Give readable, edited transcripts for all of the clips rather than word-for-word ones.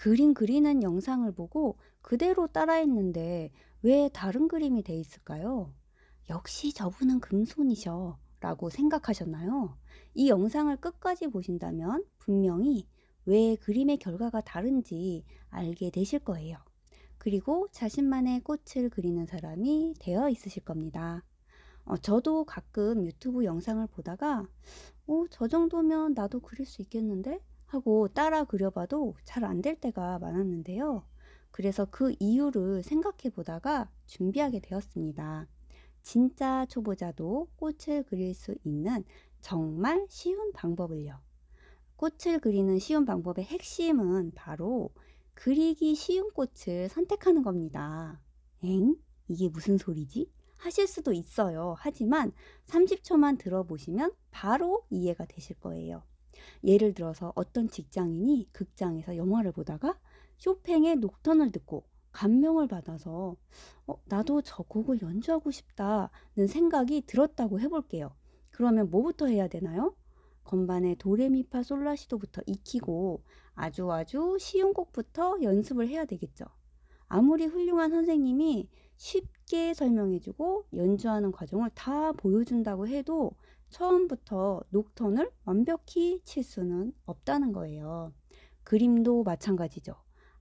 그림 그리는 영상을 보고 그대로 따라했는데 왜 다른 그림이 돼 있을까요? 역시 저분은 금손이셔 라고 생각하셨나요? 이 영상을 끝까지 보신다면 분명히 왜 그림의 결과가 다른지 알게 되실 거예요. 그리고 자신만의 꽃을 그리는 사람이 되어 있으실 겁니다. 저도 가끔 유튜브 영상을 보다가 저 정도면 나도 그릴 수 있겠는데? 하고 따라 그려봐도 잘 안 될 때가 많았는데요. 그래서 그 이유를 생각해 보다가 준비하게 되었습니다. 진짜 초보자도 꽃을 그릴 수 있는 정말 쉬운 방법을요. 꽃을 그리는 쉬운 방법의 핵심은 바로 그리기 쉬운 꽃을 선택하는 겁니다. 엥? 이게 무슨 소리지? 하실 수도 있어요. 하지만 30초만 들어보시면 바로 이해가 되실 거예요. 예를 들어서 어떤 직장인이 극장에서 영화를 보다가 쇼팽의 녹턴을 듣고 감명을 받아서 나도 저 곡을 연주하고 싶다는 생각이 들었다고 해볼게요. 그러면 뭐부터 해야 되나요? 건반의 도레미파 솔라시도부터 익히고 아주 쉬운 곡부터 연습을 해야 되겠죠. 아무리 훌륭한 선생님이 쉽게 설명해주고 연주하는 과정을 다 보여준다고 해도 처음부터 녹턴을 완벽히 칠 수는 없다는 거예요. 그림도 마찬가지죠.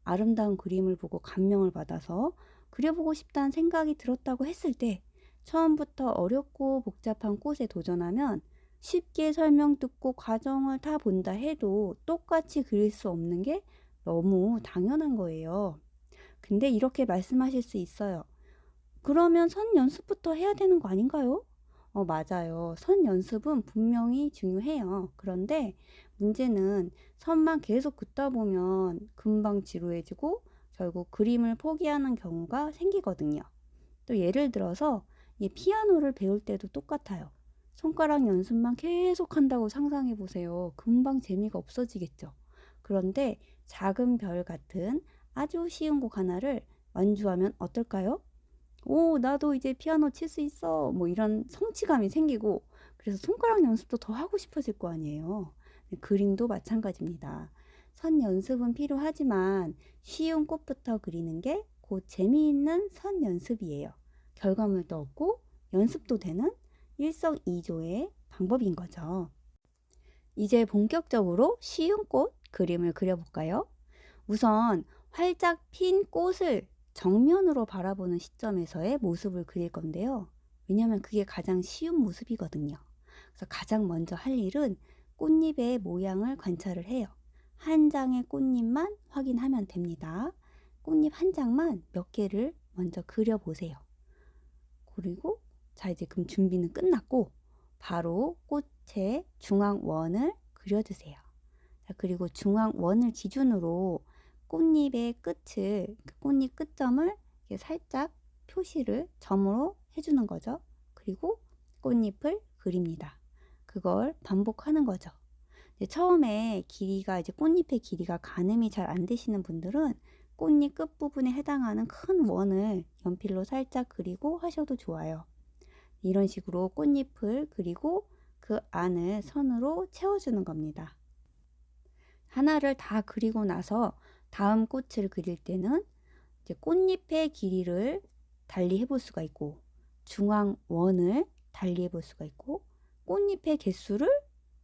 아름다운 그림을 보고 감명을 받아서 그려보고 싶다는 생각이 들었다고 했을 때 처음부터 어렵고 복잡한 꽃에 도전하면 쉽게 설명 듣고 과정을 다 본다 해도 똑같이 그릴 수 없는 게 너무 당연한 거예요. 근데 이렇게 말씀하실 수 있어요. 그러면 선 연습부터 해야 되는 거 아닌가요? 맞아요. 선 연습은 분명히 중요해요. 그런데 문제는 선만 계속 긋다 보면 금방 지루해지고 결국 그림을 포기하는 경우가 생기거든요. 또 예를 들어서 피아노를 배울 때도 똑같아요. 손가락 연습만 계속 한다고 상상해 보세요. 금방 재미가 없어지겠죠. 그런데 작은 별 같은 아주 쉬운 곡 하나를 완주하면 어떨까요? 오, 나도 이제 피아노 칠 수 있어. 뭐 이런 성취감이 생기고, 그래서 손가락 연습도 더 하고 싶어질 거 아니에요. 네, 그림도 마찬가지입니다. 선 연습은 필요하지만 쉬운 꽃부터 그리는 게 곧 재미있는 선 연습이에요. 결과물도 얻고 연습도 되는 일석이조의 방법인 거죠. 이제 본격적으로 쉬운 꽃 그림을 그려볼까요? 우선 활짝 핀 꽃을 정면으로 바라보는 시점에서의 모습을 그릴 건데요. 왜냐하면 그게 가장 쉬운 모습이거든요. 그래서 가장 먼저 할 일은 꽃잎의 모양을 관찰을 해요. 한 장의 꽃잎만 확인하면 됩니다. 꽃잎 한 장만 몇 개를 먼저 그려보세요. 그리고 자, 이제 그럼 준비는 끝났고 바로 꽃의 중앙원을 그려주세요. 자, 그리고 중앙원을 기준으로 꽃잎의 끝을, 꽃잎 끝점을 이렇게 살짝 표시를 점으로 해주는 거죠. 그리고 꽃잎을 그립니다. 그걸 반복하는 거죠. 처음에 길이가 이제 꽃잎의 길이가 가늠이 잘 안 되시는 분들은 꽃잎 끝부분에 해당하는 큰 원을 연필로 살짝 그리고 하셔도 좋아요. 이런 식으로 꽃잎을 그리고 그 안을 선으로 채워주는 겁니다. 하나를 다 그리고 나서 다음 꽃을 그릴 때는 이제 꽃잎의 길이를 달리 해볼 수가 있고 중앙원을 달리 해볼 수가 있고 꽃잎의 개수를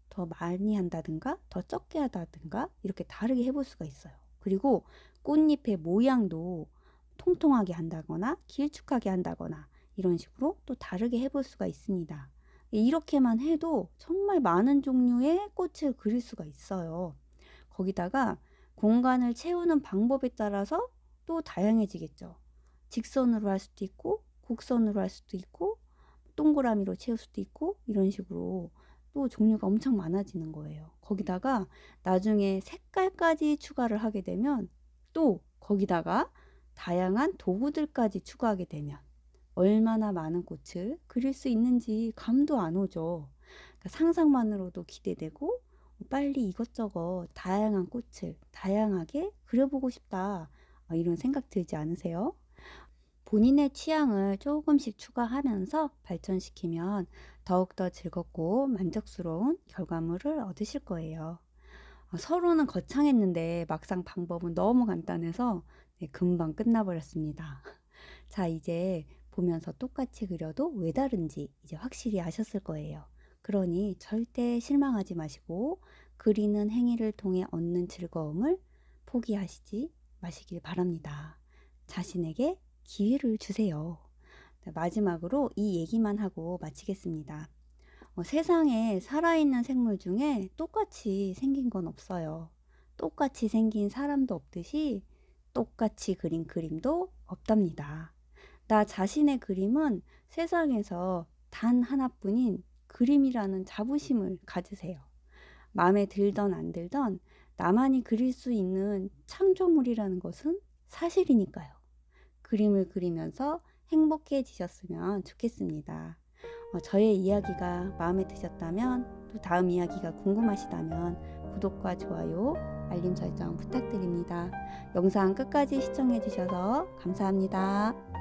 더 많이 한다든가 더 적게 하다든가 이렇게 다르게 해볼 수가 있어요. 그리고 꽃잎의 모양도 통통하게 한다거나 길쭉하게 한다거나 이런 식으로 또 다르게 해볼 수가 있습니다. 이렇게만 해도 정말 많은 종류의 꽃을 그릴 수가 있어요. 거기다가 공간을 채우는 방법에 따라서 또 다양해지겠죠. 직선으로 할 수도 있고 곡선으로 할 수도 있고 동그라미로 채울 수도 있고 이런 식으로 또 종류가 엄청 많아지는 거예요. 거기다가 나중에 색깔까지 추가를 하게 되면 또 거기다가 다양한 도구들까지 추가하게 되면 얼마나 많은 꽃을 그릴 수 있는지 감도 안 오죠. 그러니까 상상만으로도 기대되고 빨리 이것저것 다양한 꽃을 다양하게 그려보고 싶다. 이런 생각 들지 않으세요? 본인의 취향을 조금씩 추가하면서 발전시키면 더욱더 즐겁고 만족스러운 결과물을 얻으실 거예요. 서로는 거창했는데 막상 방법은 너무 간단해서 네, 금방 끝나버렸습니다. 자, 이제 보면서 똑같이 그려도 왜 다른지 이제 확실히 아셨을 거예요. 그러니 절대 실망하지 마시고 그리는 행위를 통해 얻는 즐거움을 포기하시지 마시길 바랍니다. 자신에게 기회를 주세요. 네, 마지막으로 이 얘기만 하고 마치겠습니다. 세상에 살아있는 생물 중에 똑같이 생긴 건 없어요. 똑같이 생긴 사람도 없듯이 똑같이 그린 그림도 없답니다. 나 자신의 그림은 세상에서 단 하나뿐인 그림이라는 자부심을 가지세요. 마음에 들던 안 들던 나만이 그릴 수 있는 창조물이라는 것은 사실이니까요. 그림을 그리면서 행복해지셨으면 좋겠습니다. 저의 이야기가 마음에 드셨다면, 또 다음 이야기가 궁금하시다면 구독과 좋아요, 알림 설정 부탁드립니다. 영상 끝까지 시청해 주셔서 감사합니다.